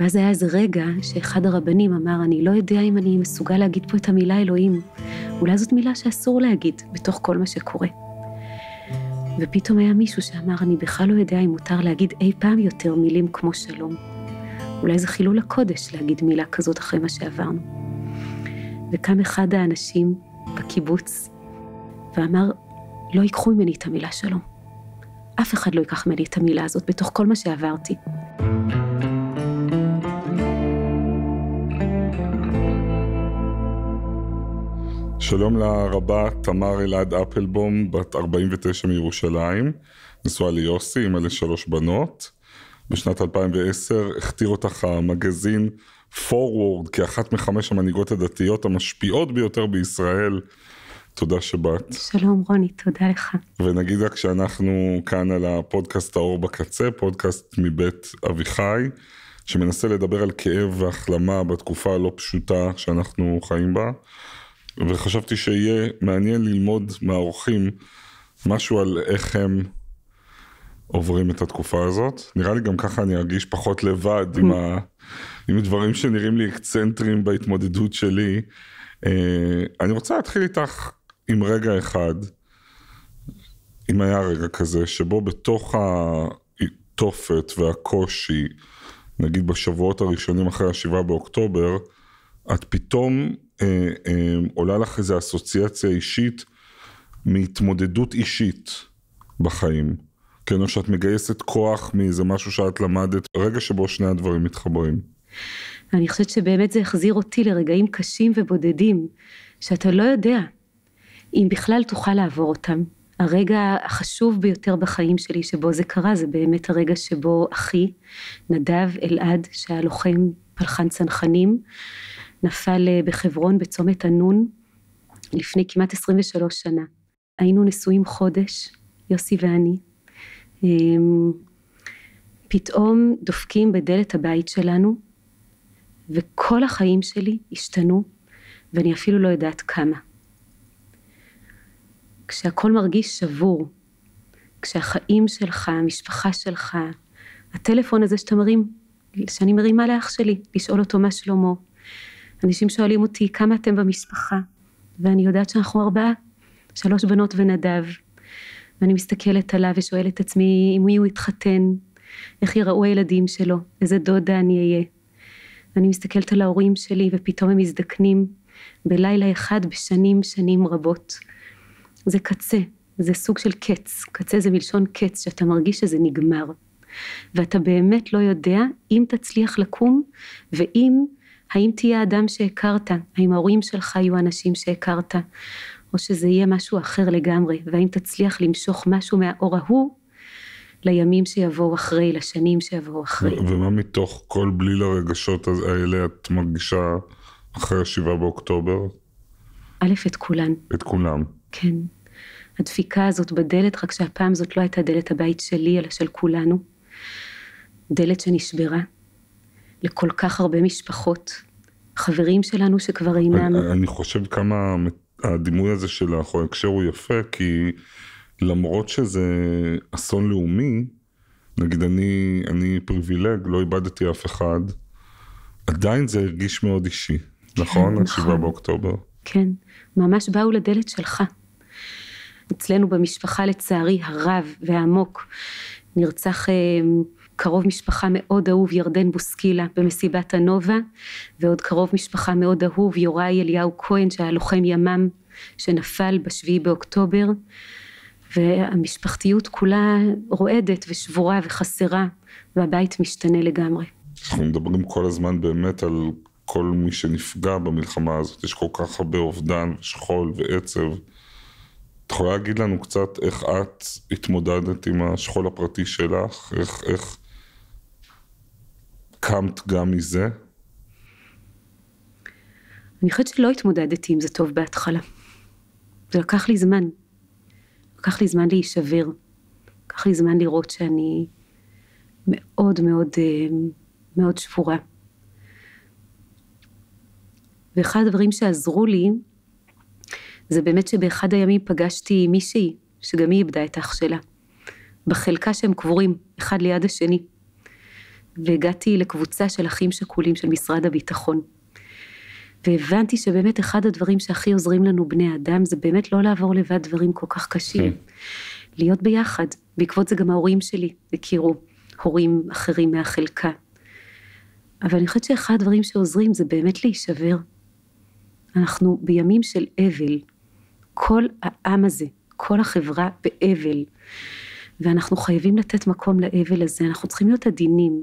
ואז היה איזה רגע שאחד הרבנים אמר, אני לא יודע אם אני מסוגל להגיד פה את המילה אלוהים. אולי זאת מילה שאסור להגיד בתוך כל מה שקורה. ופתאום היה מישהו שאמר, אני בכלל לא יודע אם מותר להגיד אי פעם יותר מילים כמו שלום. אולי זה חילול הקודש להגיד מילה כזאת אחרי מה שעברנו. וקם אחד האנשים בקיבוץ ואמר, לא ייקחו ממני את המילה שלום. אף אחד לא ייקח ממני את המילה הזאת בתוך כל מה שעברתי. שלום לרבה תמר אלעד אפלבום, בת 49 מירושלים, נשואה ליוסי, אמא ל3 בנות. בשנת 2010 הכתיר אותך המגזין Forward כאחת מ5 המנהיגות הדתיות המשפיעות ביותר בישראל. תודה שבאת. שלום רוני, תודה לך. ונגיד רק שאנחנו כאן על הפודקאסט האור בקצה, פודקאסט מבית אביחי, שמנסה לדבר על כאב והחלמה בתקופה הלא פשוטה שאנחנו חיים בה. וחשבתי שיהיה מעניין ללמוד מהאורחים משהו על איך הם עוברים את התקופה הזאת. נראה לי גם ככה אני ארגיש פחות לבד עם דברים שנראים לי אקצנטרים בהתמודדות שלי. אני רוצה להתחיל איתך עם רגע אחד, אם היה רגע כזה, שבו בתוך התופת והקושי, נגיד בשבועות הראשונים אחרי 7 באוקטובר, את פתאום עולה לך איזו אסוציאציה אישית מהתמודדות אישית בחיים. כן, או שאת מגייסת כוח מאיזה משהו שאת למדת, רגע שבו שני הדברים מתחברים. אני חושבת שבאמת זה החזיר אותי לרגעים קשים ובודדים, שאתה לא יודע אם בכלל תוכל לעבור אותם. הרגע החשוב ביותר בחיים שלי שבו זה קרה, זה באמת הרגע שבו אחי, נדב אלעד, שהיה לוחם פלחן צנחנים, נפל בחברון בצומת הנון, לפני כמעט 23 שנה. היינו נשואים חודש, יוסי ואני. פתאום דופקים בדלת הבית שלנו, וכל החיים שלי השתנו, ואני אפילו לא יודעת כמה. כשהכל מרגיש שבור, כשהחיים שלך, המשפחה שלך, הטלפון הזה שאני מרימה לאח שלי, לשאול אותו מה שלמה. אנשים שואלים אותי כמה אתם במשפחה, ואני יודעת שאנחנו 4, 3 בנות ונדב, ואני מסתכלת עליו ושואלת את עצמי אם הוא יתחתן, איך יראו הילדים שלו, איזה דודה אני אהיה. ואני מסתכלת על ההורים שלי ופתאום הם מזדקנים בלילה אחד שנים רבות. זה קצה, זה סוג של קץ, קצה זה מלשון קץ, שאתה מרגיש שזה נגמר. ואתה באמת לא יודע אם תצליח לקום, האם תהיה האדם שהכרת, האם ההורים שלך יהיו אנשים שהכרת, או שזה יהיה משהו אחר לגמרי, והאם תצליח למשוך משהו מהאור ההוא, לימים שיבואו אחרי, לשנים שיבואו אחרי. ומה מתוך כל בליל הרגשות האלה את מרגישה אחרי 7 באוקטובר? א', את כולן. את כולם. כן. הדפיקה הזאת בדלת, רק שהפעם זאת לא הייתה דלת הבית שלי, אלא של כולנו. דלת שנשברה. לכל כך הרבה משפחות, חברים שלנו שכבר אינם. אני חושב כמה הדימוי הזה שלך, או ההקשר הוא יפה, כי למרות שזה אסון לאומי, נגיד אני פריבילג, לא איבדתי אף אחד, עדיין זה הרגיש מאוד אישי, נכון? 7 באוקטובר. כן, ממש באו לדלת שלך. אצלנו במשפחה לצערי הרב והעמוק, נרצח קרוב משפחה מאוד אהוב ירדן בוסקילה במסיבת הנובה, ועוד קרוב משפחה מאוד אהוב יוראי אליהו כהן שהיה לוחם ימ"מ שנפל ב7 באוקטובר, והמשפחתיות כולה רועדת ושבורה וחסרה, והבית משתנה לגמרי. אנחנו מדברים כל הזמן באמת על כל מי שנפגע במלחמה הזאת, יש כל כך הרבה אובדן ושכול ועצב. את יכולה להגיד לנו קצת איך את התמודדת עם השכול הפרטי שלך? איך קמת גם מזה? אני חושבת שלא התמודדתי עם זה טוב בהתחלה. זה לקח לי זמן. לקח לי זמן להישבר. לקח לי זמן לראות שאני מאוד מאוד מאוד שבורה. ואחד הדברים שעזרו לי, זה באמת שבאחד הימים פגשתי מישהי, שגם היא איבדה את אח שלה. בחלקה שהם קבורים, אחד ליד השני. והגעתי לקבוצה של אחים שכולים של משרד הביטחון. והבנתי שבאמת אחד הדברים שהכי עוזרים לנו בני אדם, זה באמת לא לעבור לבד דברים כל כך קשים. להיות ביחד. בעקבות זה גם ההורים שלי הכירו הורים אחרים מהחלקה. אבל אני חושבת שאחד הדברים שעוזרים זה באמת להישבר. אנחנו בימים של אבל. כל העם הזה, כל החברה באבל. ואנחנו חייבים לתת מקום לאבל הזה. אנחנו צריכים להיות עדינים.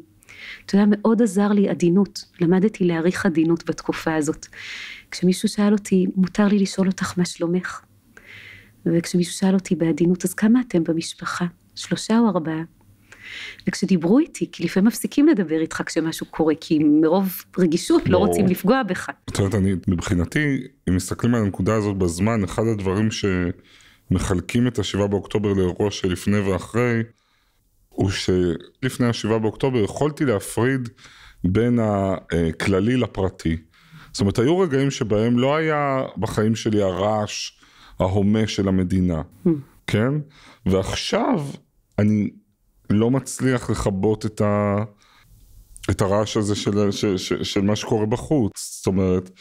אתה יודע, מאוד עזר לי עדינות. למדתי להעריך עדינות בתקופה הזאת. כשמישהו שאל אותי, מותר לי לשאול אותך מה שלומך? וכשמישהו שאל אותי בעדינות, אז כמה אתם במשפחה? 3 או 4? וכשדיברו איתי, כי לפעמים מפסיקים לדבר איתך כשמשהו קורה, כי מרוב רגישות לא רוצים לפגוע בך. זאת אומרת, מבחינתי, אם מסתכלים על הנקודה הזאת בזמן, אחד הדברים שמחלקים את ה7 באוקטובר לאירוע שלפני ואחרי, הוא שלפני ה7 באוקטובר יכולתי להפריד בין הכללי לפרטי. זאת אומרת, היו רגעים שבהם לא היה בחיים שלי הרעש ההומה של המדינה, כן? ועכשיו אני לא מצליח לחבות את הרעש הזה של מה שקורה בחוץ. זאת אומרת,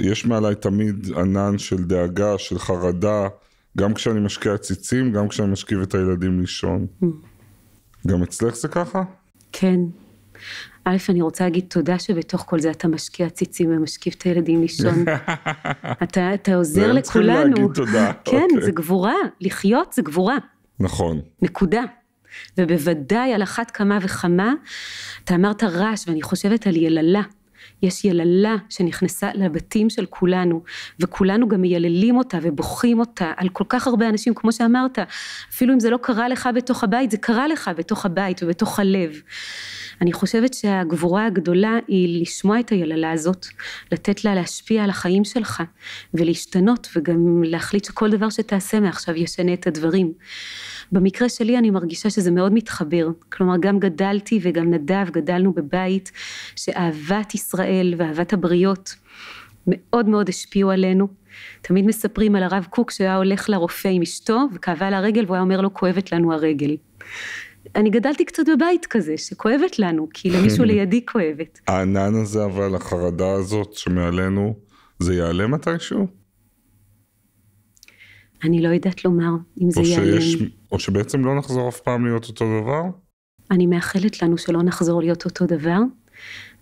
יש מעליי תמיד ענן של דאגה, של חרדה, גם כשאני משקיע ציצים, גם כשאני משכיב את הילדים לישון. גם אצלך זה ככה? כן. א', אני רוצה להגיד תודה שבתוך כל זה אתה משקיע ציצים ומשכיב את הילדים לישון. אתה עוזר לכולנו. צריכים להגיד תודה. כן, זה גבורה. לחיות זה גבורה. נכון. נקודה. ובוודאי על אחת כמה וכמה, אתה אמרת רעש, ואני חושבת על יללה. יש יללה שנכנסה לבתים של כולנו, וכולנו גם מייללים אותה ובוכים אותה על כל כך הרבה אנשים, כמו שאמרת, אפילו אם זה לא קרה לך בתוך הבית, זה קרה לך בתוך הבית ובתוך הלב. אני חושבת שהגבורה הגדולה היא לשמוע את היללה הזאת, לתת לה להשפיע על החיים שלך, ולהשתנות, וגם להחליט שכל דבר שתעשה מעכשיו ישנה את הדברים. במקרה שלי אני מרגישה שזה מאוד מתחבר, כלומר גם גדלתי וגם נדב גדלנו בבית שאהבת ישראל ואהבת הבריות מאוד מאוד השפיעו עלינו. תמיד מספרים על הרב קוק שהיה הולך לרופא עם אשתו וכאבה לה הרגל והוא היה אומר לו כואבת לנו הרגל. אני גדלתי קצת בבית כזה שכואבת לנו כי למישהו לידי כואבת. הענן הזה אבל החרדה הזאת שמעלינו זה יעלה מתישהו? אני לא יודעת לומר אם זה ייעלם. או שבעצם לא נחזור אף פעם להיות אותו דבר? אני מאחלת לנו שלא נחזור להיות אותו דבר,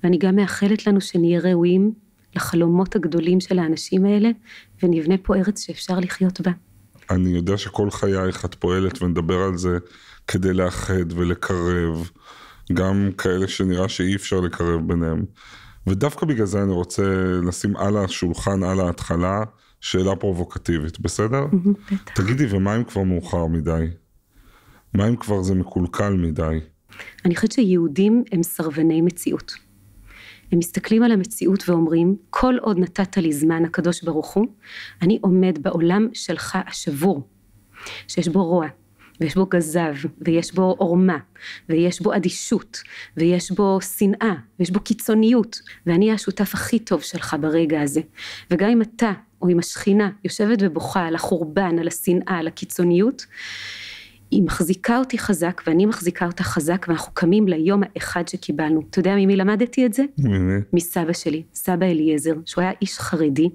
ואני גם מאחלת לנו שנהיה ראויים לחלומות הגדולים של האנשים האלה, ונבנה פה ארץ שאפשר לחיות בה. אני יודע שכל חייך את פועלת ונדבר על זה כדי לאחד ולקרב, גם כאלה שנראה שאי אפשר לקרב ביניהם. ודווקא בגלל זה אני רוצה לשים על השולחן, על ההתחלה, שאלה פרובוקטיבית, בסדר? בטח. תגידי, ומה אם כבר מאוחר מדי? מה אם כבר זה מקולקל מדי? אני חושבת שיהודים הם סרבני מציאות. הם מסתכלים על המציאות ואומרים, כל עוד נתת לי זמן הקדוש ברוך הוא, אני עומד בעולם שלך השבור, שיש בו רוע, ויש בו גזב, ויש בו עורמה, ויש בו אדישות, ויש בו שנאה, ויש בו קיצוניות, ואני השותף הכי טוב שלך ברגע הזה. וגם אם אתה או עם השכינה יושבת ובוכה על החורבן, על השנאה, על הקיצוניות, היא מחזיקה אותי חזק ואני מחזיקה אותה חזק, ואנחנו קמים ליום האחד שקיבלנו. אתה יודע ממי למדתי את זה? מסבא שלי, סבא אליעזר, שהוא היה איש חרדי,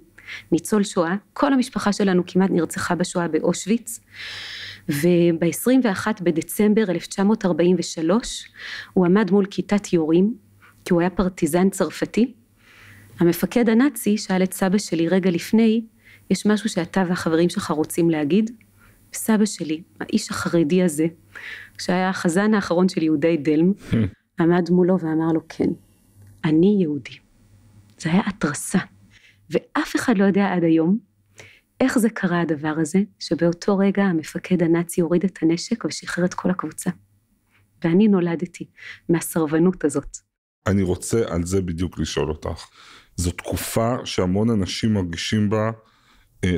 ניצול שואה, כל המשפחה שלנו כמעט נרצחה בשואה באושוויץ, וב-21 בדצמבר 1943 הוא עמד מול כיתת יורים, כי הוא היה פרטיזן צרפתי. המפקד הנאצי שאל את סבא שלי רגע לפני, יש משהו שאתה והחברים שלך רוצים להגיד? וסבא שלי, האיש החרדי הזה, שהיה החזן האחרון של יהודי דלם, עמד מולו ואמר לו כן, אני יהודי. זה היה התרסה, ואף אחד לא יודע עד היום, איך זה קרה הדבר הזה, שבאותו רגע המפקד הנאצי הוריד את הנשק ושחרר את כל הקבוצה. ואני נולדתי מהסרבנות הזאת. אני רוצה על זה בדיוק לשאול אותך. זו תקופה שהמון אנשים מרגישים בה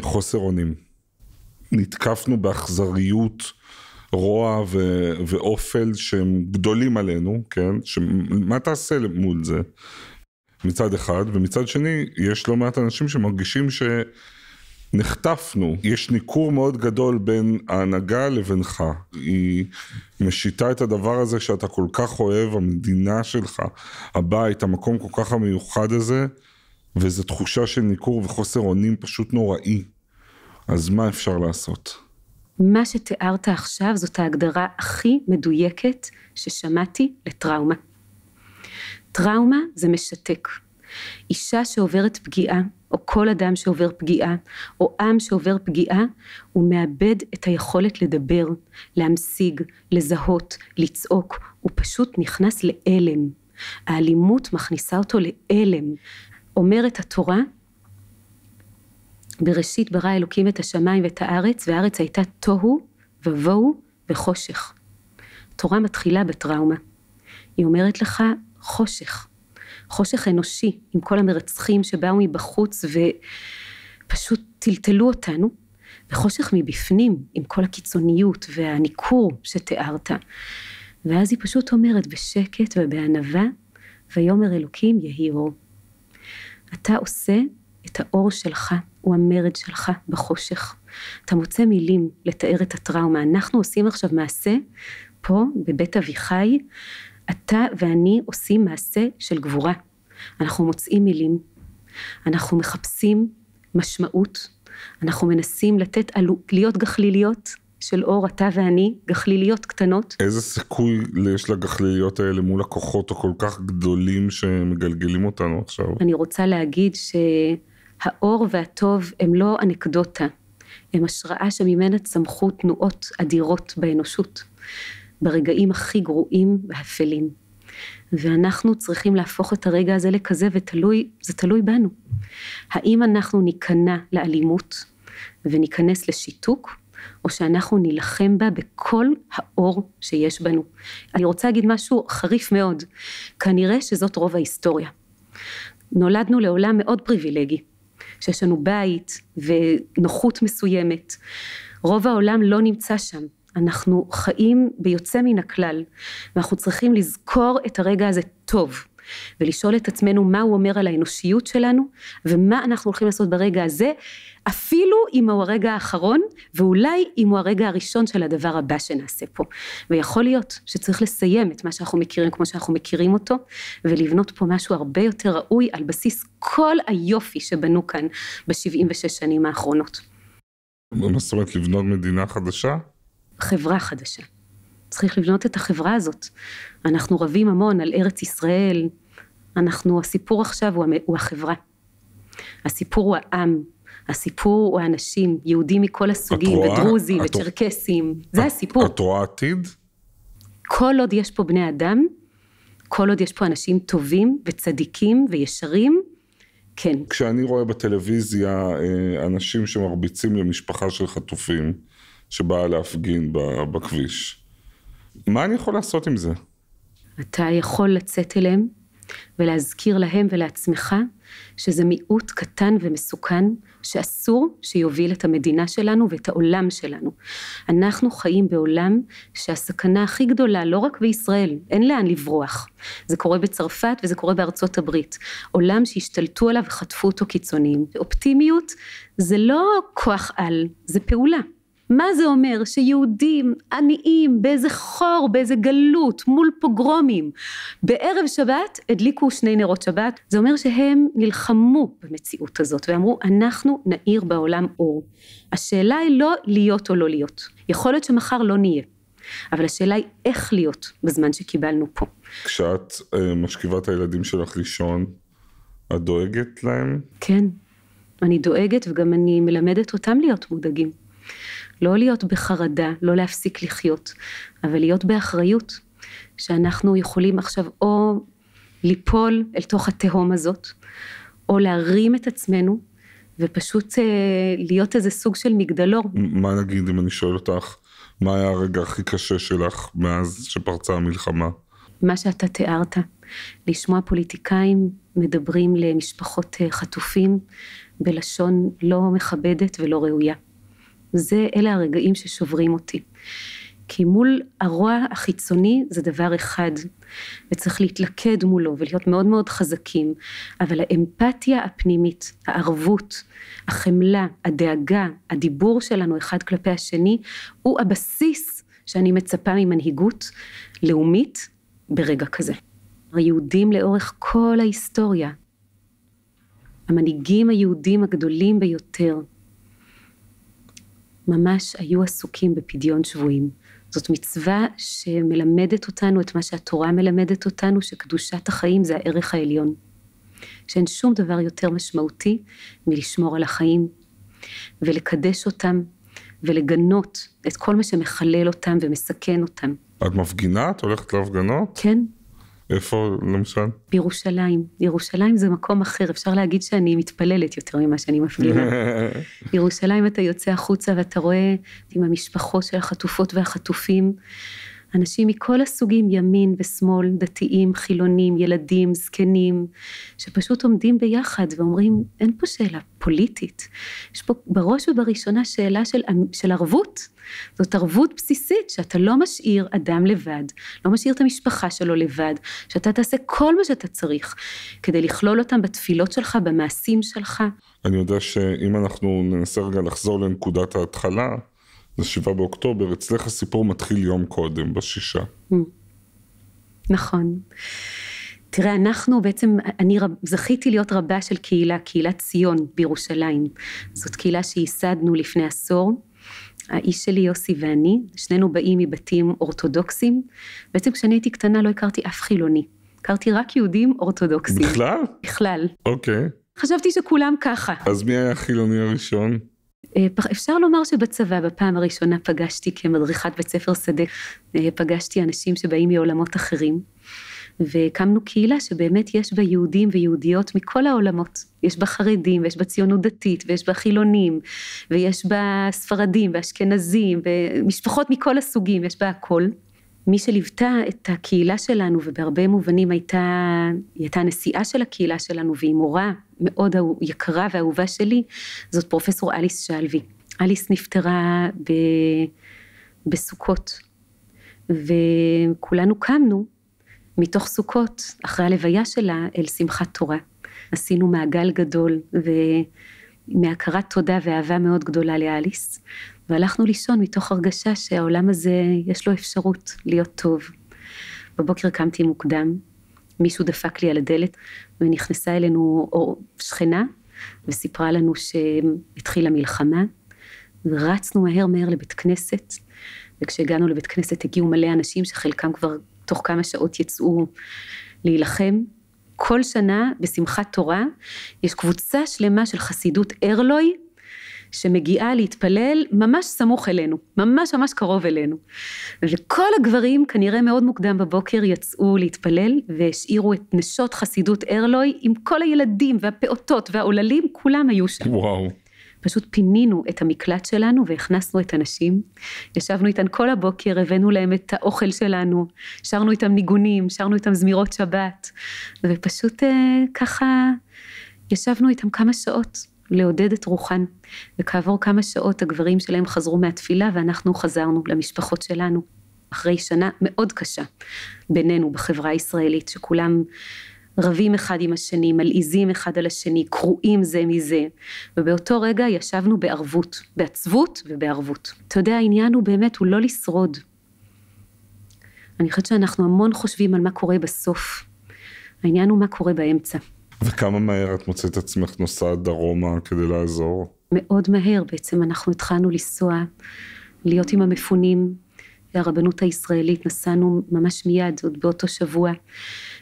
חוסר אונים. נתקפנו באכזריות, רוע ואופל שהם גדולים עלינו, כן? מה תעשה מול זה? מצד אחד, ומצד שני, יש לא מעט אנשים שמרגישים נחטפנו, יש ניכור מאוד גדול בין ההנהגה לבינך, היא משיתה את הדבר הזה שאתה כל כך אוהב, המדינה שלך, הבית, המקום כל כך המיוחד הזה, וזו תחושה של ניכור וחוסר אונים פשוט נוראי. אז מה אפשר לעשות? מה שתיארת עכשיו זאת ההגדרה הכי מדויקת ששמעתי לטראומה. טראומה זה משתק. אישה שעוברת פגיעה, או כל אדם שעובר פגיעה, או עם שעובר פגיעה, הוא מאבד את היכולת לדבר, להמשיג, לזהות, לצעוק, הוא פשוט נכנס לאלם. האלימות מכניסה אותו לאלם. אומרת התורה, בראשית ברא אלוקים את השמיים ואת הארץ, והארץ הייתה תוהו ובוהו וחושך. התורה מתחילה בטראומה. היא אומרת לך חושך. חושך אנושי, עם כל המרצחים שבאו מבחוץ ופשוט טלטלו אותנו, וחושך מבפנים, עם כל הקיצוניות והניכור שתיארת. ואז היא פשוט אומרת בשקט ובענווה, ויאמר אלוקים יהי אור. אתה עושה את האור שלך, הוא המרד שלך בחושך. אתה מוצא מילים לתאר את הטראומה. אנחנו עושים עכשיו מעשה, פה בבית אביחי, אתה ואני עושים מעשה של גבורה. אנחנו מוצאים מילים, אנחנו מחפשים משמעות, אנחנו מנסים להיות גחליליות של אור, אתה ואני, גחליליות קטנות. איזה סיכוי יש לגחליליות האלה מול הכוחות הכל כך גדולים שמגלגלים אותנו עכשיו? אני רוצה להגיד שהאור והטוב הם לא אנקדוטה, הם השראה שממנה צמחו תנועות אדירות באנושות, ברגעים הכי גרועים ואפלים. ואנחנו צריכים להפוך את הרגע הזה לכזה, זה תלוי בנו. האם אנחנו ניכנע לאלימות וניכנס לשיתוק, או שאנחנו נלחם בה בכל האור שיש בנו. אני רוצה להגיד משהו חריף מאוד, כנראה שזאת רוב ההיסטוריה. נולדנו לעולם מאוד פריבילגי, שיש לנו בית ונוחות מסוימת. רוב העולם לא נמצא שם. אנחנו חיים ביוצא מן הכלל, ואנחנו צריכים לזכור את הרגע הזה טוב, ולשאול את עצמנו מה הוא אומר על האנושיות שלנו, ומה אנחנו הולכים לעשות ברגע הזה, אפילו אם הוא הרגע האחרון, ואולי אם הוא הרגע הראשון של הדבר הבא שנעשה פה. ויכול להיות שצריך לסיים את מה שאנחנו מכירים כמו שאנחנו מכירים אותו, ולבנות פה משהו הרבה יותר ראוי, על בסיס כל היופי שבנו כאן ב-76 שנים האחרונות. מה זאת אומרת, לבנות מדינה חדשה? חברה חדשה. צריך לבנות את החברה הזאת. אנחנו רבים המון על ארץ ישראל. הסיפור עכשיו הוא החברה. הסיפור הוא העם. הסיפור הוא האנשים, יהודים מכל הסוגים, ודרוזים, וצ'רקסים. זה הסיפור. את רואה עתיד? כל עוד יש פה בני אדם, כל עוד יש פה אנשים טובים וצדיקים וישרים, כן. כשאני רואה בטלוויזיה אנשים שמרביצים למשפחה של חטופים, שבאה להפגין בכביש. מה אני יכול לעשות עם זה? אתה יכול לצאת אליהם ולהזכיר להם ולעצמך שזה מיעוט קטן ומסוכן שאסור שיוביל את המדינה שלנו ואת העולם שלנו. אנחנו חיים בעולם שהסכנה הכי גדולה לא רק בישראל, אין לאן לברוח. זה קורה בצרפת וזה קורה בארצות הברית. עולם שהשתלטו עליו וחטפו אותו קיצוניים. אופטימיות זה לא כוח על, זה פעולה. מה זה אומר? שיהודים עניים באיזה חור, באיזה גלות, מול פוגרומים, בערב שבת הדליקו 2 נרות שבת, זה אומר שהם נלחמו במציאות הזאת, ואמרו אנחנו נאיר בעולם אור. השאלה היא לא להיות או לא להיות, יכול להיות שמחר לא נהיה, אבל השאלה היא איך להיות בזמן שקיבלנו פה. כשאת משכיבה את הילדים שלך לישון, את דואגת להם? כן, אני דואגת וגם אני מלמדת אותם להיות מודאגים. לא להיות בחרדה, לא להפסיק לחיות, אבל להיות באחריות, שאנחנו יכולים עכשיו או ליפול אל תוך התהום הזאת, או להרים את עצמנו, ופשוט להיות איזה סוג של מגדלור. מה נגיד אם אני שואל אותך, מה היה הרגע הכי קשה שלך מאז שפרצה המלחמה? מה שאתה תיארת, לשמוע פוליטיקאים מדברים למשפחות חטופים, בלשון לא מכבדת ולא ראויה. אלה הרגעים ששוברים אותי. כי מול הרוע החיצוני זה דבר אחד, וצריך להתלכד מולו ולהיות מאוד מאוד חזקים, אבל האמפתיה הפנימית, הערבות, החמלה, הדאגה, הדיבור שלנו אחד כלפי השני, הוא הבסיס שאני מצפה ממנהיגות לאומית ברגע כזה. היהודים לאורך כל ההיסטוריה, המנהיגים היהודים הגדולים ביותר, ממש היו עסוקים בפדיון שבויים. זאת מצווה שמלמדת אותנו את מה שהתורה מלמדת אותנו, שקדושת החיים זה הערך העליון. שאין שום דבר יותר משמעותי מלשמור על החיים, ולקדש אותם, ולגנות את כל מה שמחלל אותם ומסכן אותם. את מפגינה? את הולכת להפגנות? כן. איפה למשל? בירושלים. ירושלים זה מקום אחר, אפשר להגיד שאני מתפללת יותר ממה שאני מפגינה. בירושלים אתה יוצא החוצה ואתה רואה עם המשפחות של החטופות והחטופים, אנשים מכל הסוגים, ימין ושמאל, דתיים, חילונים, ילדים, זקנים, שפשוט עומדים ביחד ואומרים, אין פה שאלה פוליטית, יש פה בראש ובראשונה שאלה של ערבות, זאת ערבות בסיסית, שאתה לא משאיר אדם לבד, לא משאיר את המשפחה שלו לבד, שאתה תעשה כל מה שאתה צריך, כדי לכלול אותם בתפילות שלך, במעשים שלך. אני יודע שאם אנחנו ננסה רגע לחזור לנקודת ההתחלה, זה 7 באוקטובר, אצלך הסיפור מתחיל יום קודם, ב6. נכון. תראה, אנחנו בעצם, אני זכיתי להיות רבה של קהילת ציון בירושלים. זאת קהילה שייסדנו לפני עשור. האיש שלי יוסי ואני, שנינו באים מבתים אורתודוקסים. בעצם כשאני הייתי קטנה לא הכרתי אף חילוני. הכרתי רק יהודים אורתודוקסים. בכלל? בכלל. אוקיי. חשבתי שכולם ככה. אז מי היה החילוני הראשון? אפשר לומר שבצבא בפעם הראשונה פגשתי כמדריכת בית ספר שדה, פגשתי אנשים שבאים מעולמות אחרים, והקמנו קהילה שבאמת יש בה יהודים ויהודיות מכל העולמות, יש בה חרדים ויש בה ציונות דתית ויש בה חילונים ויש בה ספרדים ואשכנזים ומשפחות מכל הסוגים, יש בה הכל. מי שליוותה את הקהילה שלנו ובהרבה מובנים היא הייתה הנשיאה של הקהילה שלנו והיא מורה מאוד יקרה ואהובה שלי, זאת פרופסור אליס שלוי. אליס נפטרה בסוכות וכולנו קמנו מתוך סוכות אחרי הלוויה שלה אל שמחת תורה. עשינו מעגל גדול ומהכרת תודה ואהבה מאוד גדולה לאליס. והלכנו לישון מתוך הרגשה שהעולם הזה יש לו אפשרות להיות טוב. בבוקר קמתי מוקדם, מישהו דפק לי על הדלת, ונכנסה אלינו שכנה, וסיפרה לנו שהתחילה מלחמה, ורצנו מהר לבית כנסת, וכשהגענו לבית כנסת הגיעו מלא אנשים שחלקם כבר תוך כמה שעות יצאו להילחם. כל שנה בשמחת תורה יש קבוצה שלמה של חסידות ארלוי, שמגיעה להתפלל ממש סמוך אלינו, ממש קרוב אלינו. וכל הגברים כנראה מאוד מוקדם בבוקר יצאו להתפלל, והשאירו את נשות חסידות ארלוי, עם כל הילדים והפעוטות והעוללים, כולם היו שם. וואו. פשוט פינינו את המקלט שלנו, והכנסנו את הנשים, ישבנו איתן כל הבוקר, הבאנו להם את האוכל שלנו, שרנו איתם ניגונים, שרנו איתם זמירות שבת, ופשוט ככה ישבנו איתם כמה שעות, לעודד את רוחן, וכעבור כמה שעות הגברים שלהם חזרו מהתפילה, ואנחנו חזרנו למשפחות שלנו, אחרי שנה מאוד קשה, בינינו בחברה הישראלית, שכולם רבים אחד עם השני, מלעיזים אחד על השני, קרועים זה מזה, ובאותו רגע ישבנו בערבות, בעצבות ובערבות. אתה יודע, העניין הוא באמת, הוא לא לשרוד. אני חושבת שאנחנו המון חושבים על מה קורה בסוף, העניין הוא מה קורה באמצע. וכמה מהר את מוצאת עצמך נוסעת דרומה כדי לעזור? מאוד מהר, בעצם אנחנו התחלנו לנסוע, להיות עם המפונים, והרבנות הישראלית נסענו ממש מיד, עוד באותו שבוע,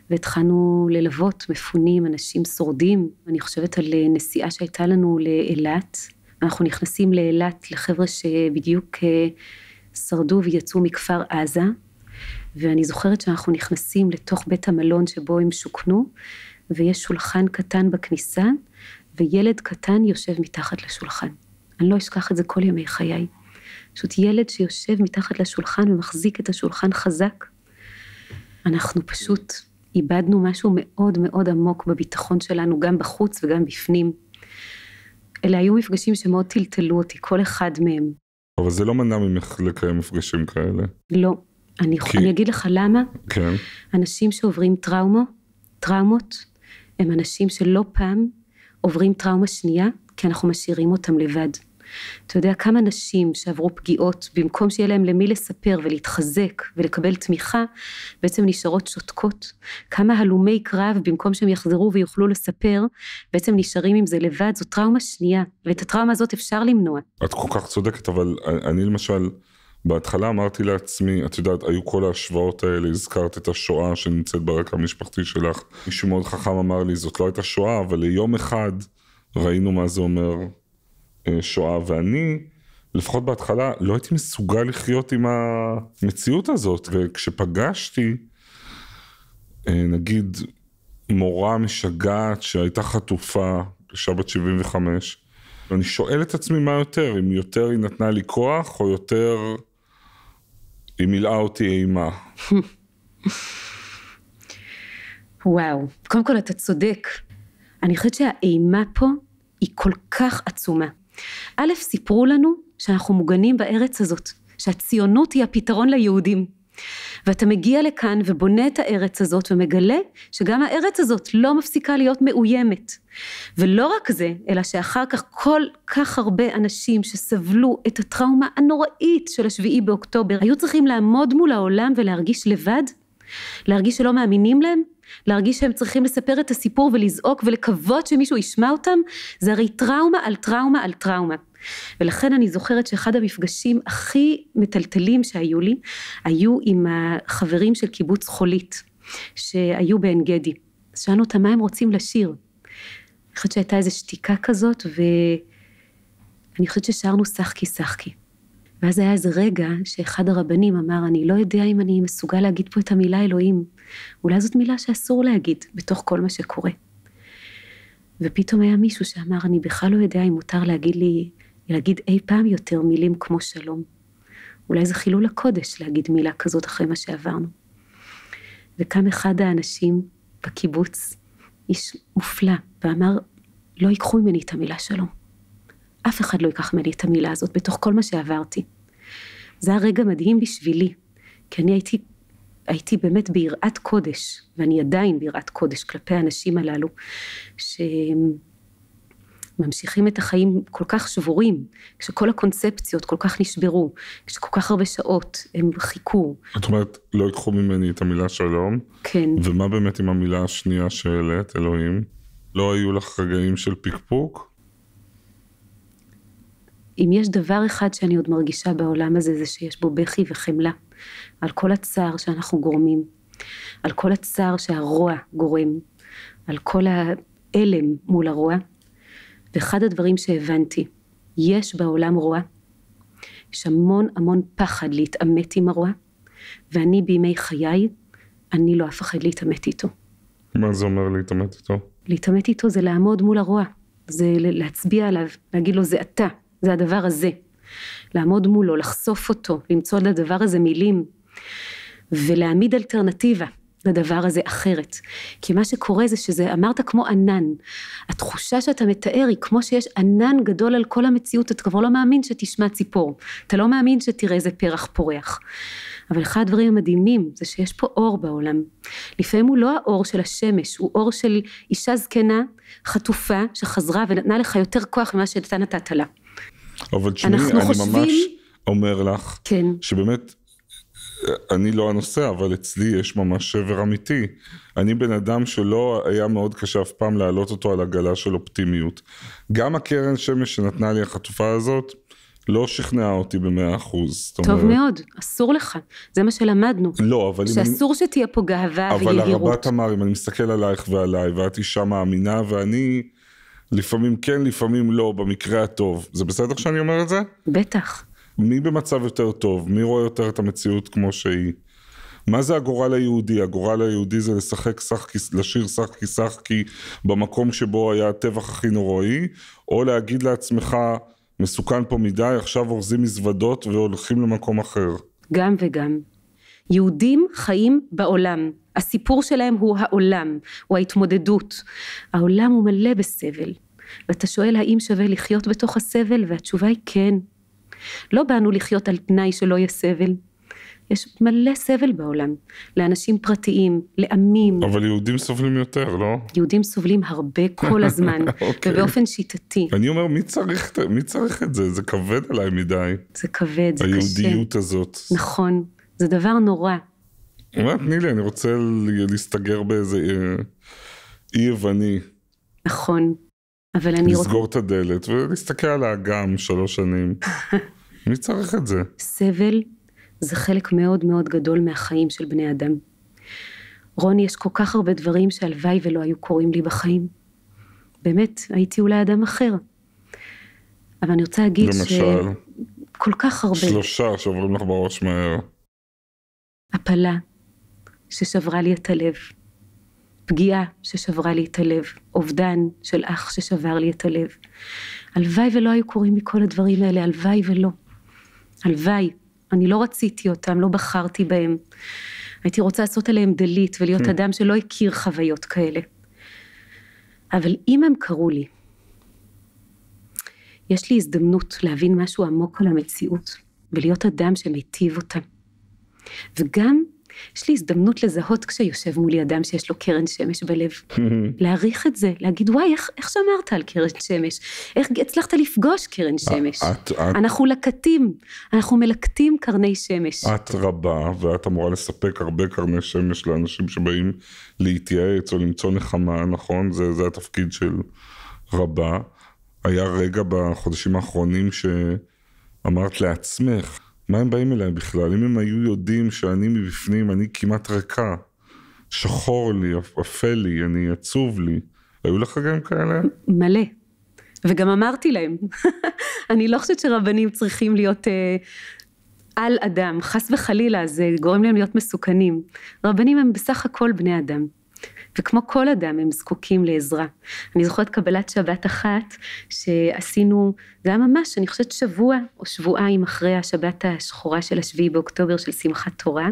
והתחלנו ללוות מפונים, אנשים שורדים. אני חושבת על נסיעה שהייתה לנו לאילת, אנחנו נכנסים לאילת לחבר'ה שבדיוק שרדו ויצאו מכפר עזה, ואני זוכרת שאנחנו נכנסים לתוך בית המלון שבו הם שוכנו, ויש שולחן קטן בכניסה, וילד קטן יושב מתחת לשולחן. אני לא אשכח את זה כל ימי חיי. פשוט ילד שיושב מתחת לשולחן ומחזיק את השולחן חזק. אנחנו פשוט איבדנו משהו מאוד מאוד עמוק בביטחון שלנו, גם בחוץ וגם בפנים. אלה היו מפגשים שמאוד טלטלו אותי, כל אחד מהם. אבל זה לא מנע ממך לקיים מפגשים כאלה. לא. אני אגיד לך למה. כן. אנשים שעוברים טראומות, הם אנשים שלא פעם עוברים טראומה שנייה, כי אנחנו משאירים אותם לבד. אתה יודע כמה נשים שעברו פגיעות, במקום שיהיה להם למי לספר ולהתחזק ולקבל תמיכה, בעצם נשארות שותקות. כמה הלומי קרב, במקום שהם יחזרו ויוכלו לספר, בעצם נשארים עם זה לבד. זו טראומה שנייה, ואת הטראומה הזאת אפשר למנוע. את כל כך צודקת, אבל אני למשל, בהתחלה אמרתי לעצמי, את יודעת, היו כל ההשוואות האלה, הזכרת את השואה שנמצאת ברקע המשפחתי שלך. מישהו מאוד חכם אמר לי, זאת לא הייתה שואה, אבל ליום אחד ראינו מה זה אומר שואה, ואני, לפחות בהתחלה, לא הייתי מסוגל לחיות עם המציאות הזאת, וכשפגשתי, נגיד, מורה משגעת שהייתה חטופה, אישה בת 75, ואני שואל את עצמי מה יותר, אם יותר היא נתנה לי כוח, או יותר היא מילאה אותי אימה. וואו, קודם כל אתה צודק. אני חושבת שהאימה פה היא כל כך עצומה. א', סיפרו לנו שאנחנו מוגנים בארץ הזאת, שהציונות היא הפתרון ליהודים. ואתה מגיע לכאן ובונה את הארץ הזאת ומגלה שגם הארץ הזאת לא מפסיקה להיות מאוימת. ולא רק זה, אלא שאחר כך כל כך הרבה אנשים שסבלו את הטראומה הנוראית של 7 באוקטובר, היו צריכים לעמוד מול העולם ולהרגיש לבד, להרגיש שלא מאמינים להם, להרגיש שהם צריכים לספר את הסיפור ולזעוק ולקוות שמישהו ישמע אותם. זה הרי טראומה על טראומה על טראומה. ולכן אני זוכרת שאחד המפגשים הכי מטלטלים שהיו לי, היו עם החברים של קיבוץ חולית, שהיו בעין גדי. שאלנו אותם מה הם רוצים לשיר. אני חושבת שהייתה איזו שתיקה כזאת, ואני חושבת ששרנו שחקי שחקי. ואז היה איזה רגע שאחד הרבנים אמר, אני לא יודע אם אני מסוגל להגיד פה את המילה אלוהים. אולי זאת מילה שאסור להגיד בתוך כל מה שקורה. ופתאום היה מישהו שאמר, אני בכלל לא יודע אם מותר להגיד אי פעם יותר מילים כמו שלום. אולי זה חילול הקודש להגיד מילה כזאת אחרי מה שעברנו. וקם אחד האנשים בקיבוץ, איש מופלא, ואמר, לא ייקחו ממני את המילה שלום. אף אחד לא ייקח ממני את המילה הזאת בתוך כל מה שעברתי. זה היה רגע מדהים בשבילי, כי אני הייתי באמת ביראת קודש, ואני עדיין ביראת קודש כלפי האנשים הללו, שממשיכים את החיים כל כך שבורים, כשכל הקונספציות כל כך נשברו, כשכל כך הרבה שעות הם חיכו. את אומרת, לא ייקחו ממני את המילה שלום? כן. ומה באמת עם המילה השנייה שאלת, אלוהים? לא היו לך רגעים של פיקפוק? אם יש דבר אחד שאני עוד מרגישה בעולם הזה, זה שיש בו בכי וחמלה, על כל הצער שאנחנו גורמים, על כל הצער שהרוע גורם, על כל האלם מול הרוע. ואחד הדברים שהבנתי, יש בעולם רוע, יש המון המון פחד להתאמת עם הרוע, ואני בימי חיי, אני לא אפחד להתאמת איתו. מה זה אומר להתאמת איתו? להתאמת איתו זה לעמוד מול הרוע, זה להצביע עליו, להגיד לו זה אתה, זה הדבר הזה. לעמוד מולו, לחשוף אותו, למצוא לדבר הזה מילים, ולהעמיד אלטרנטיבה לדבר הזה אחרת. כי מה שקורה זה שזה, אמרת כמו ענן, התחושה שאתה מתאר היא כמו שיש ענן גדול על כל המציאות, אתה כבר לא מאמין שתשמע ציפור, אתה לא מאמין שתראה איזה פרח פורח. אבל אחד הדברים המדהימים זה שיש פה אור בעולם. לפעמים הוא לא האור של השמש, הוא אור של אישה זקנה, חטופה, שחזרה ונתנה לך יותר כוח ממה שאתה נתת לה. אבל תשמעי, אני ממש אומר לך, כן. שבאמת, אני לא הנושא, אבל אצלי יש ממש שבר אמיתי. אני בן אדם שלא היה מאוד קשה אף פעם להעלות אותו על הגלה של אופטימיות. גם הקרן שמש שנתנה לי החטופה הזאת, לא שכנעה אותי ב100%. טוב מאוד, אסור לך, זה מה שלמדנו. לא, אבל שאסור שתהיה פה גאווה ויהירות. אבל הרבת אמר, אם אני מסתכל עלייך ועליי, ואת אישה מאמינה, ואני לפעמים כן, לפעמים לא, במקרה הטוב. זה בסדר שאני אומר את זה? בטח. מי במצב יותר טוב? מי רואה יותר את המציאות כמו שהיא? מה זה הגורל היהודי? הגורל היהודי זה לשיר שחקי שחקי במקום שבו היה הטבח הכי נוראי, או להגיד לעצמך, מסוכן פה מדי, עכשיו אורזים מזוודות והולכים למקום אחר. גם וגם. יהודים חיים בעולם. הסיפור שלהם הוא העולם, הוא ההתמודדות. העולם הוא מלא בסבל. ואתה שואל האם שווה לחיות בתוך הסבל, והתשובה היא כן. לא באנו לחיות על תנאי שלא יהיה סבל. יש מלא סבל בעולם, לאנשים פרטיים, לעמים. אבל יהודים סובלים יותר, לא? יהודים סובלים הרבה כל הזמן, ובאופן שיטתי. אני אומר, מי צריך את זה? זה כבד עליי מדי. זה כבד, זה קשה. היהודיות הזאת. נכון, זה דבר נורא. תני לי, אני רוצה להסתגר באיזה אי יווני. נכון, אבל אני רוצה... לסגור את הדלת ולהסתכל על האגם 3 שנים. מי צריך את זה? סבל זה חלק מאוד מאוד גדול מהחיים של בני אדם. רוני, יש כל כך הרבה דברים שהלוואי ולא היו קורים לי בחיים. באמת, הייתי אולי אדם אחר. אבל אני רוצה להגיד למשל, כל כך הרבה. 3 שעוברים לך בראש מהר. הפלה ששברה לי את הלב. פגיעה ששברה לי את הלב. אובדן של אח ששבר לי את הלב. הלוואי ולא היו קורים מכל הדברים האלה, הלוואי ולא. הלוואי. אני לא רציתי אותם, לא בחרתי בהם. הייתי רוצה לעשות עליהם דלית ולהיות אדם שלא הכיר חוויות כאלה. אבל אם הם קראו לי, יש לי הזדמנות להבין משהו עמוק על המציאות, ולהיות אדם שמיטיב אותה. וגם יש לי הזדמנות לזהות כשיושב מולי אדם שיש לו קרן שמש בלב. להעריך את זה, להגיד, וואי, איך שמרת על קרן שמש? איך הצלחת לפגוש קרן שמש? אנחנו לקטים, אנחנו מלקטים קרני שמש. את רבה, ואת אמורה לספק הרבה קרני שמש לאנשים שבאים להתייעץ או למצוא נחמה, נכון? זה התפקיד של רבה. היה רגע בחודשים האחרונים שאמרת לעצמך, מה הם באים אליי בכלל? אם הם היו יודעים שאני מבפנים, אני כמעט ריקה, שחור לי, אפל לי, אני עצוב לי. היו לך גם כאלה? מלא. וגם אמרתי להם, אני לא חושבת שרבנים צריכים להיות על אדם, חס וחלילה, זה גורם להם להיות מסוכנים. רבנים הם בסך הכל בני אדם. וכמו כל אדם הם זקוקים לעזרה. אני זוכרת קבלת שבת אחת שעשינו, זה היה ממש, אני חושבת שבוע או שבועיים אחרי השבת השחורה של 7 באוקטובר של שמחת תורה,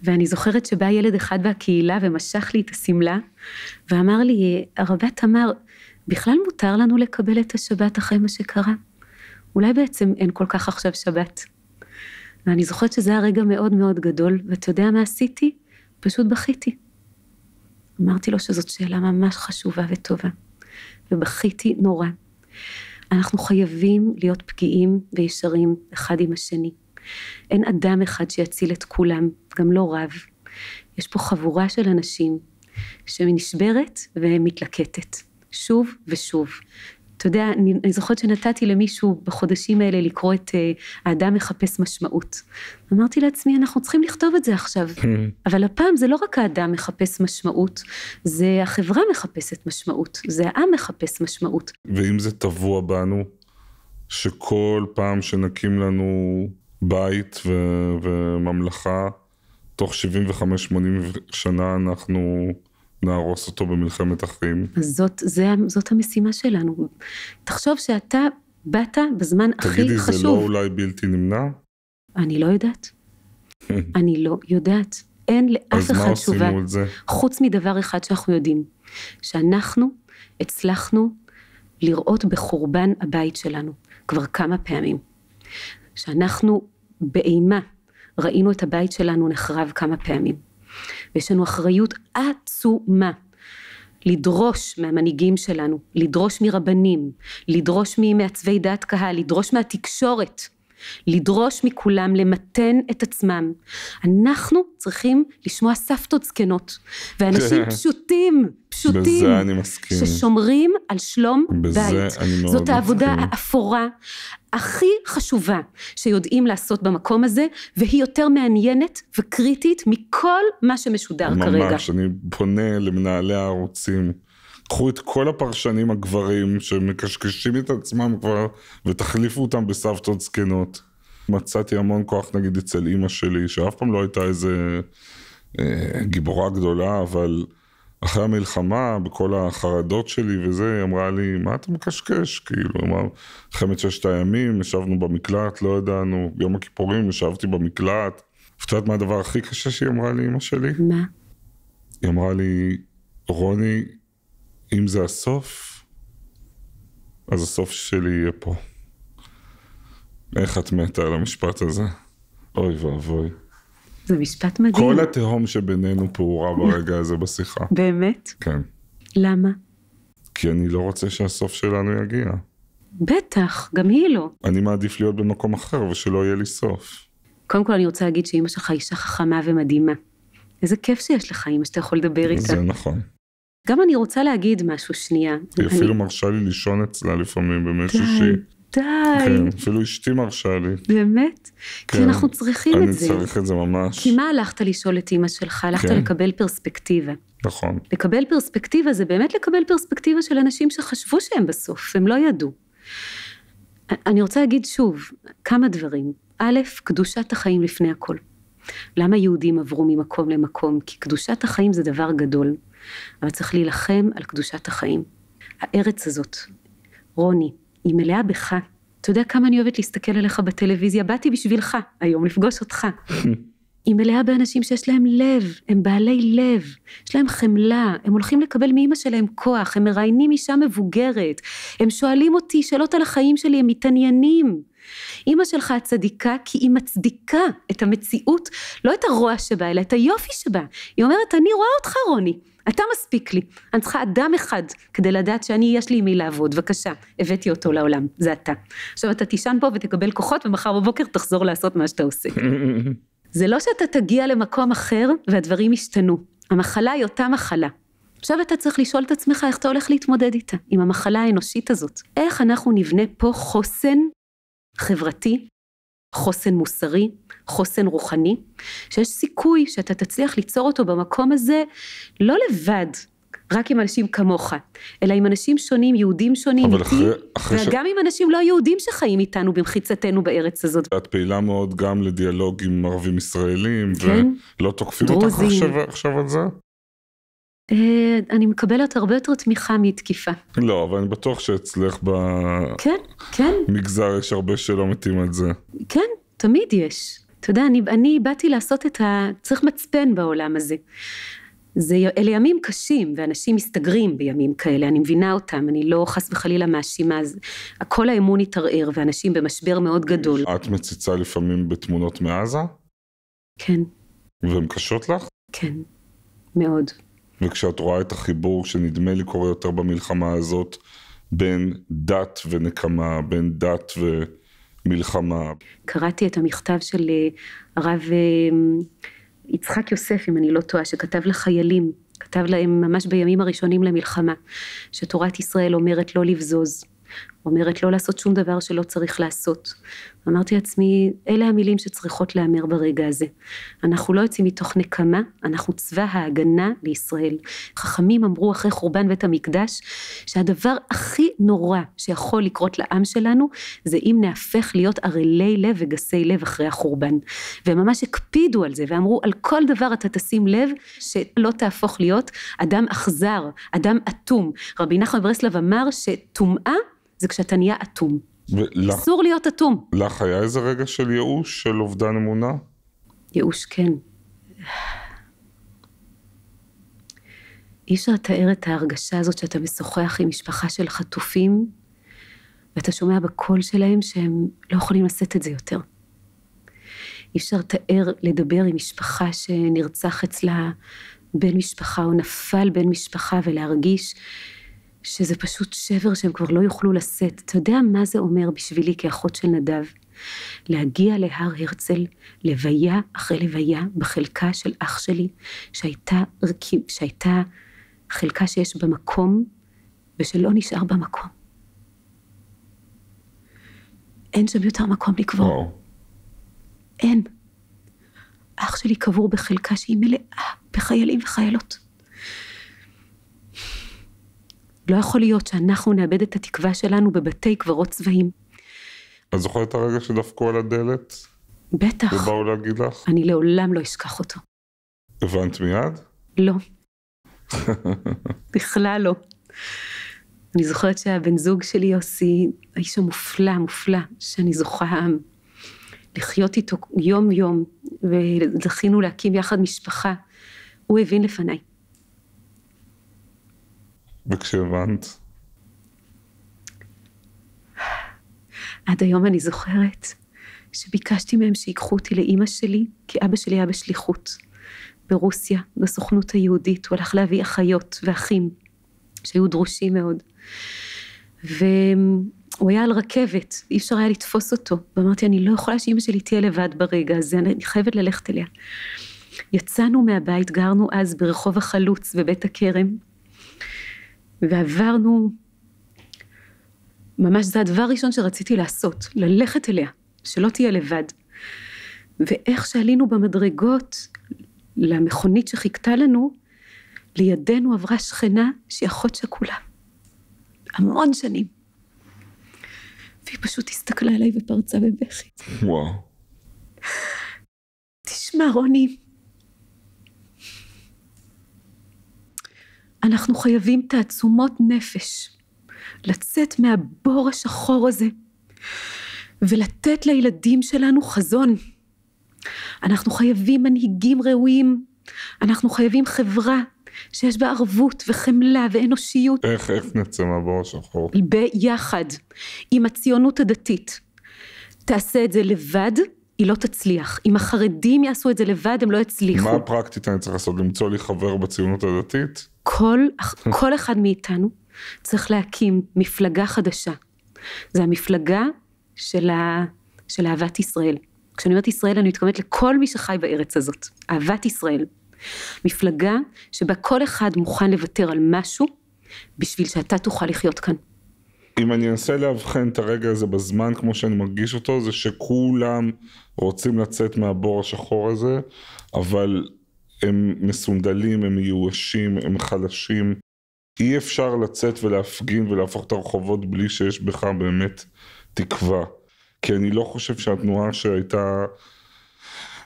ואני זוכרת שבא ילד אחד בקהילה ומשך לי את הסמלה, ואמר לי, הרבה תמר, בכלל מותר לנו לקבל את השבת אחרי מה שקרה? אולי בעצם אין כל כך עכשיו שבת. ואני זוכרת שזה היה רגע מאוד מאוד גדול, ואתה יודע מה עשיתי? פשוט בכיתי. אמרתי לו שזאת שאלה ממש חשובה וטובה, ובכיתי נורא. אנחנו חייבים להיות פגיעים וישרים אחד עם השני. אין אדם אחד שיציל את כולם, גם לא רב. יש פה חבורה של אנשים שנשברת ומתלקטת, שוב ושוב. אתה יודע, אני זוכרת שנתתי למישהו בחודשים האלה לקרוא את האדם מחפש משמעות. אמרתי לעצמי, אנחנו צריכים לכתוב את זה עכשיו. אבל הפעם זה לא רק האדם מחפש משמעות, זה החברה מחפשת משמעות, זה העם מחפש משמעות. ואם זה טבוע בנו, שכל פעם שנקים לנו בית וממלכה, תוך 75-80 שנה אנחנו נהרוס אותו במלחמת אחים. אז זאת המשימה שלנו. תחשוב שאתה באת בזמן הכי חשוב. תגידי, זה לא אולי בלתי נמנע? אני לא יודעת. אני לא יודעת. אין לאף אחד תשובה. חוץ מדבר אחד שאנחנו יודעים. שאנחנו הצלחנו לראות בחורבן הבית שלנו כבר כמה פעמים. שאנחנו באימה ראינו את הבית שלנו נחרב כמה פעמים. ויש לנו אחריות עצומה לדרוש מהמנהיגים שלנו, לדרוש מרבנים, לדרוש ממעצבי דעת קהל, לדרוש מהתקשורת, לדרוש מכולם למתן את עצמם. אנחנו צריכים לשמוע סבתות זקנות, ואנשים פשוטים, בזה אני מסכים. ששומרים על שלום בית. זאת העבודה מסכים. האפורה, הכי חשובה שיודעים לעשות במקום הזה, והיא יותר מעניינת וקריטית מכל מה שמשודר כרגע. ממש, אני פונה למנהלי הערוצים, קחו את כל הפרשנים הגברים שמקשקשים את עצמם כבר, ותחליפו אותם בסבתות זקנות. מצאתי המון כוח נגיד אצל אמא שלי, שאף פעם לא הייתה איזה גיבורה גדולה, אבל אחרי המלחמה, בכל החרדות שלי וזה, היא אמרה לי, מה אתה מקשקש? כאילו, אמרה, מלחמת 6 הימים, ישבנו במקלט, לא ידענו, יום הכיפורים, ישבתי במקלט. את יודעת מה הדבר הכי קשה שהיא אמרה לי, אמא שלי? מה? היא אמרה לי, רוני, אם זה הסוף, אז הסוף שלי יהיה פה. איך את מתה על המשפט הזה? אוי ואבוי. זה משפט מדהים. כל התהום שבינינו פעורה ברגע הזה בשיחה. באמת? כן. למה? כי אני לא רוצה שהסוף שלנו יגיע. בטח, גם היא לא. אני מעדיף להיות במקום אחר ושלא יהיה לי סוף. קודם כל אני רוצה להגיד שאמא שלך אישה חכמה ומדהימה. איזה כיף שיש לך אמא שאתה יכול לדבר איתה. זה נכון. גם אני רוצה להגיד משהו שנייה. היא אפילו מרשה לי לישון אצלה לפעמים בימי שישי. די. כן, אפילו אשתי מרשה לי. באמת? כן. כי אנחנו צריכים את זה. אני צריך את זה ממש. כי מה הלכת לשאול את אמא שלך? הלכת כן. לקבל פרספקטיבה. נכון. לקבל פרספקטיבה זה באמת לקבל פרספקטיבה של אנשים שחשבו שהם בסוף, הם לא ידעו. אני רוצה להגיד שוב כמה דברים. א', קדושת החיים לפני הכל. למה יהודים עברו ממקום למקום? כי קדושת החיים זה דבר גדול, אבל צריך להילחם על קדושת החיים. הארץ הזאת, רוני, היא מלאה בך. אתה יודע כמה אני אוהבת להסתכל עליך בטלוויזיה? באתי בשבילך היום לפגוש אותך. היא מלאה באנשים שיש להם לב, הם בעלי לב, יש להם חמלה, הם הולכים לקבל מאמא שלהם כוח, הם מראיינים אישה מבוגרת, הם שואלים אותי שאלות על החיים שלי, הם מתעניינים. אמא שלך הצדיקה כי היא מצדיקה את המציאות, לא את הרוע שבה, אלא את היופי שבה. היא אומרת, אני רואה אותך רוני, אתה מספיק לי, אני צריכה אדם אחד כדי לדעת יש לי עם מי לעבוד, בבקשה, הבאתי אותו לעולם, זה אתה. עכשיו אתה תישן פה ותקבל כוחות ומחר בבוקר תחזור לעשות מה שאתה עושה. זה לא שאתה תגיע למקום אחר והדברים ישתנו, המחלה היא אותה מחלה. עכשיו אתה צריך לשאול את עצמך איך אתה הולך להתמודד איתה, עם המחלה האנושית הזאת. איך אנחנו נבנה פה חוסן חברתי, חוסן מוסרי, חוסן רוחני, שיש סיכוי שאתה תצליח ליצור אותו במקום הזה, לא לבד, רק עם אנשים כמוך, אלא עם אנשים שונים, יהודים שונים איתי, וגם עם אנשים לא יהודים שחיים איתנו במחיצתנו בארץ הזאת. את פעילה מאוד גם לדיאלוג עם ערבים ישראלים, כן? ולא תוקפים אותך עכשיו על זה? אני מקבלת הרבה יותר תמיכה מתקיפה. לא, אבל אני בטוח שאצלך במגזר יש הרבה שלא מתאים על זה. כן, תמיד יש. אתה יודע, אני באתי לעשות צריך מצפן בעולם הזה. אלה ימים קשים, ואנשים מסתגרים בימים כאלה, אני מבינה אותם, אני לא חס וחלילה מאשימה, כל האמון יתערער, ואנשים במשבר מאוד גדול. את מציצה לפעמים בתמונות מעזה? כן. והן קשות לך? כן, מאוד. וכשאת רואה את החיבור שנדמה לי קורה יותר במלחמה הזאת, בין דת ונקמה, בין דת ומלחמה. קראתי את המכתב של הרב יצחק יוסף, אם אני לא טועה, שכתב לחיילים, כתב להם ממש בימים הראשונים למלחמה, שתורת ישראל אומרת לא לבזוז, אומרת לא לעשות שום דבר שלא צריך לעשות. אמרתי לעצמי, אלה המילים שצריכות לאמר ברגע הזה. אנחנו לא יוצאים מתוך נקמה, אנחנו צבא ההגנה לישראל. חכמים אמרו אחרי חורבן בית המקדש, שהדבר הכי נורא שיכול לקרות לעם שלנו, זה אם נהפך להיות ערלי לב וגסי לב אחרי החורבן. והם ממש הקפידו על זה, ואמרו, על כל דבר אתה תשים לב, שלא תהפוך להיות אדם אכזר, אדם אטום. רבי נחמן מברסלב אמר שטומאה, זה כשאתה נהיה אטום. אסור להיות אטום. לך היה איזה רגע של ייאוש, של אובדן אמונה? ייאוש, כן. אי אפשר לתאר את ההרגשה הזאת שאתה משוחח עם משפחה של חטופים, ואתה שומע בקול שלהם שהם לא יכולים לשאת את זה יותר. אי אפשר לתאר לדבר עם משפחה שנרצח אצלה בן משפחה, או נפל בן משפחה, ולהרגיש שזה פשוט שבר שהם כבר לא יוכלו לשאת. אתה יודע מה זה אומר בשבילי כאחות של נדב? להגיע להר הרצל, לוויה אחרי לוויה, בחלקה של אח שלי, שהייתה חלקה שיש במקום, ושלא נשאר במקום. אין שם יותר מקום לקבור. אין. אח שלי קבור בחלקה שהיא מלאה בחיילים וחיילות. לא יכול להיות שאנחנו נאבד את התקווה שלנו בבתי קברות צבאיים. את זוכרת את הרגע שדפקו על הדלת? בטח. ובאו להגיד לך? אני לעולם לא אשכח אותו. הבנת מיד? לא. בכלל לא. אני זוכרת שהבן זוג שלי יוסי, האיש המופלא, מופלא, שאני זוכה לחיות איתו יום יום, וזכינו להקים יחד משפחה. הוא הבין לפניי. וכשהבנת? עד היום אני זוכרת שביקשתי מהם שיקחו אותי לאמא שלי, כי אבא שלי היה בשליחות ברוסיה, בסוכנות היהודית, הוא הלך להביא אחיות ואחים שהיו דרושים מאוד, והוא היה על רכבת, אי אפשר היה לתפוס אותו, ואמרתי אני לא יכולה שאמא שלי תהיה לבד ברגע הזה, אני חייבת ללכת אליה. יצאנו מהבית, גרנו אז ברחוב החלוץ בבית הכרם, ועברנו, ממש זה הדבר הראשון שרציתי לעשות, ללכת אליה, שלא תהיה לבד. ואיך שעלינו במדרגות למכונית שחיכתה לנו, לידינו עברה שכנה שהיא אחות שכולה. המון שנים. והיא פשוט הסתכלה עליי ופרצה בבכי. וואו. תשמע רוני, אנחנו חייבים תעצומות נפש, לצאת מהבור השחור הזה, ולתת לילדים שלנו חזון. אנחנו חייבים מנהיגים ראויים, אנחנו חייבים חברה שיש בה ערבות וחמלה ואנושיות. איך נצא מהבור השחור? ביחד, עם הציונות הדתית. תעשה את זה לבד, היא לא תצליח. אם החרדים יעשו את זה לבד, הם לא יצליחו. מה הפרקטית אני צריך לעשות? למצוא לי חבר בציונות הדתית? כל אחד מאיתנו צריך להקים מפלגה חדשה. זה המפלגה של אהבת ישראל. כשאני אומרת ישראל, אני מתכוונת לכל מי שחי בארץ הזאת. אהבת ישראל. מפלגה שבה כל אחד מוכן לוותר על משהו, בשביל שאתה תוכל לחיות כאן. אם אני אנסה להבחן את הרגע הזה בזמן, כמו שאני מרגיש אותו, זה שכולם רוצים לצאת מהבור השחור הזה, אבל הם מסונדלים, הם מיואשים, הם חלשים. אי אפשר לצאת ולהפגין ולהפוך את הרחובות בלי שיש בך באמת תקווה. כי אני לא חושב שהתנועה שהייתה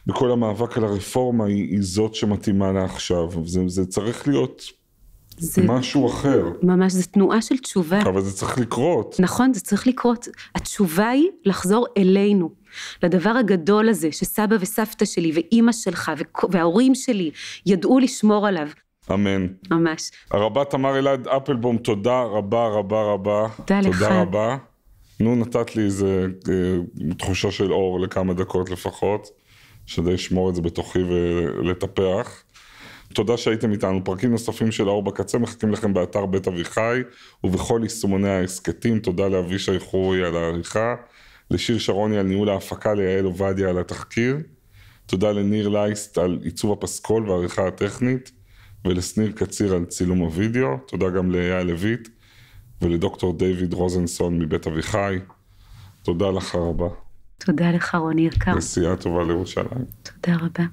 בכל המאבק על הרפורמה היא זאת שמתאימה לה עכשיו. זה צריך להיות משהו אחר. ממש, זה תנועה של תשובה. אבל זה צריך לקרות. נכון, זה צריך לקרות. התשובה היא לחזור אלינו, לדבר הגדול הזה שסבא וסבתא שלי ואימא שלך וההורים שלי ידעו לשמור עליו. אמן. ממש. הרבה תמר אלעד אפלבום, תודה רבה רבה רבה. תודה לך. תודה רבה. נו, נתת לי איזה תחושה של אור לכמה דקות לפחות, שדי לשמור את זה בתוכי ולטפח. תודה שהייתם איתנו. פרקים נוספים של האור בקצה מחכים לכם באתר בית אביחי ובכל יישומוני העסקתים. תודה לאבישי חורי על העריכה, לשיר שרוני על ניהול ההפקה, ליעל עובדיה על התחקיר. תודה לניר לייסט על עיצוב הפסקול והעריכה הטכנית, ולסניר קציר על צילום הוידאו. תודה גם ליעל לויט ולדוקטור דיוויד רוזנסון מבית אביחי. תודה לך רבה. תודה לך רוני יקר. נסיעה טובה לירושלים. תודה רבה.